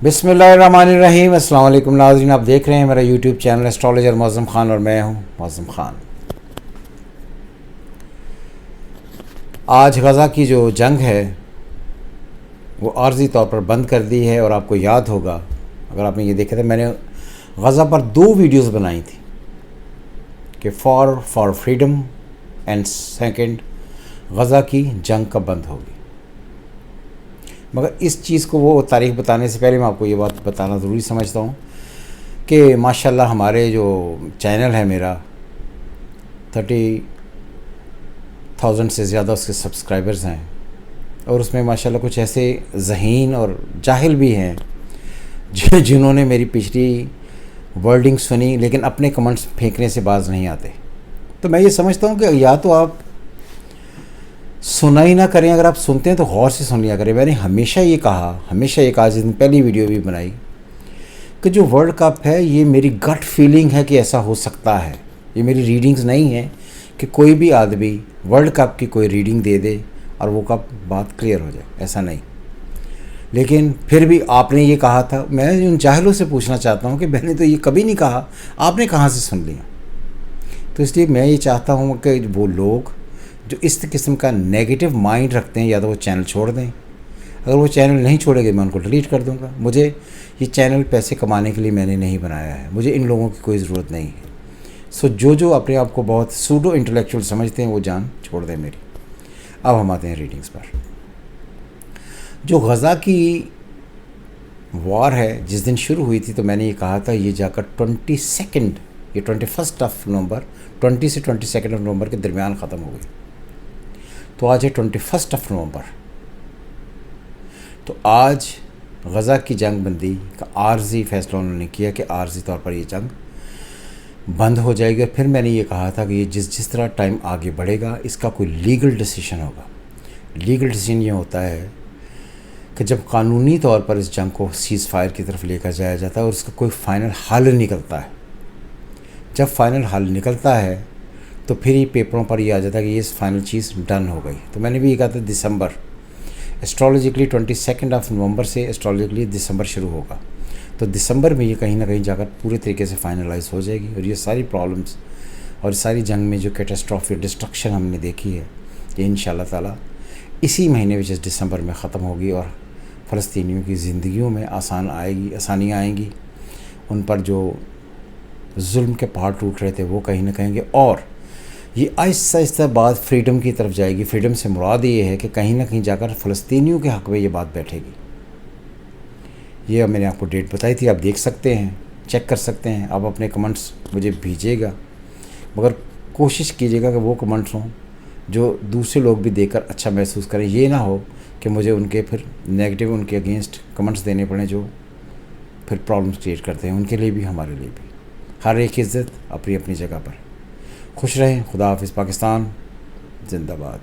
बिस्मिल्लाहिर्रहमानिर्रहीम। अस्सलाम वालेकुम नाज़रीन, आप देख रहे हैं मेरा YouTube channel astrologer Mauzam Khan और मैं हूं मौज़म ख़ान। आज गज़ा की जो जंग है वो आर्ज़ी तौर पर बंद कर दी है। और आपको याद होगा, अगर आपने ये देखा था, मैंने गज़ा पर 2 वीडियोस बनाई थी कि फॉर फ्रीडम एंड सेकंड गज़ा की जंग कब बंद होगी। मगर इस चीज़ को, वो तारीख़ बताने से पहले मैं आपको ये बात बताना ज़रूरी समझता हूँ कि माशाल्लाह हमारे जो चैनल है मेरा 30,000 से ज़्यादा उसके सब्सक्राइबर्स हैं। और उसमें माशाल्लाह कुछ ऐसे ज़हीन और जाहिल भी हैं जिन्होंने मेरी पिछली वर्डिंग सुनी लेकिन अपने कमेंट्स फेंकने से बाज नहीं आते। तो मैं ये समझता हूँ कि या तो आप सुना ही ना करें, अगर आप सुनते हैं तो गौर से सुन लिया करें। मैंने हमेशा ये कहा जिस दिन पहली वीडियो भी बनाई कि जो वर्ल्ड कप है ये मेरी गट फीलिंग है कि ऐसा हो सकता है। ये मेरी रीडिंग्स नहीं है कि कोई भी आदमी वर्ल्ड कप की कोई रीडिंग दे दे और वो कब बात क्लियर हो जाए, ऐसा नहीं। लेकिन फिर भी आपने ये कहा था। मैं उन जाहिलों से पूछना चाहता हूँ कि मैंने तो ये कभी नहीं कहा, आपने कहाँ से सुन लिया। तो इसलिए मैं ये चाहता हूँ कि वो लोग जो इस किस्म का नेगेटिव माइंड रखते हैं या तो वो चैनल छोड़ दें। अगर वो चैनल नहीं छोड़ेंगे मैं उनको डिलीट कर दूंगा। मुझे ये चैनल पैसे कमाने के लिए मैंने नहीं बनाया है, मुझे इन लोगों की कोई ज़रूरत नहीं है। सो जो अपने आप को बहुत सूडो इंटेलेक्चुअल समझते हैं वो जान छोड़ दें मेरी। अब हम आते हैं रीडिंग्स पर। जो गज़ा की वॉर है जिस दिन शुरू हुई थी तो मैंने ये कहा था ये जाकर 21 नवंबर 20 से 22 नवंबर के दरमियान ख़त्म हो गई। तो आज है 21 नवंबर। तो आज गज़ा की जंग बंदी का आर्ज़ी फ़ैसला उन्होंने किया कि आर्ज़ी तौर पर ये जंग बंद हो जाएगी। फिर मैंने ये कहा था कि ये जिस तरह टाइम आगे बढ़ेगा इसका कोई लीगल डिसीजन होगा। लीगल डिसीजन ये होता है कि जब कानूनी तौर पर इस जंग को सीज़ फायर की तरफ लेकर जाया जाता है और उसका कोई फ़ाइनल हल निकलता है। जब फ़ाइनल हल निकलता है तो फिर ये पेपरों पर ये आ जाता है कि ये फाइनल चीज़ डन हो गई। तो मैंने भी ये कहा था दिसंबर, एस्ट्रोलॉजिकली 22 नवंबर से एस्ट्रोलॉजिकली दिसंबर शुरू होगा। तो दिसंबर में ये कहीं ना कहीं जाकर पूरे तरीके से फाइनलाइज हो जाएगी। और ये सारी प्रॉब्लम्स और सारी जंग में जो कैटास्ट्रॉफी डिस्ट्रक्शन हमने देखी है ये इंशाल्लाह ताला इसी महीने में दिसंबर में ख़त्म होगी और फ़लस्तीनियों की ज़िंदगियों में आसानियाँ आएंगी। उन पर जो जुल्म के पहाड़ टूट रहे थे वो कहीं ना कहीं, और ये आहिस्ता आहिस्ता बात फ्रीडम की तरफ जाएगी। फ्रीडम से मुराद ये है कि कहीं ना कहीं जाकर फ़लस्तीनियों के हक़ में ये बात बैठेगी। ये अब मैंने आपको डेट बताई थी, आप देख सकते हैं, चेक कर सकते हैं। आप अपने कमेंट्स मुझे भेजिएगा, मगर कोशिश कीजिएगा कि वो कमेंट्स हों जो दूसरे लोग भी देखकर अच्छा महसूस करें। ये ना हो कि मुझे उनके फिर नेगेटिव, उनके अगेंस्ट कमेंट्स देने पड़े जो फिर प्रॉब्लम्स क्रिएट करते हैं, उनके लिए भी हमारे लिए भी। हर एक इज़्ज़त अपनी अपनी जगह पर। खुश रहें। खुदा हाफ़िज़। पाकिस्तान जिंदाबाद।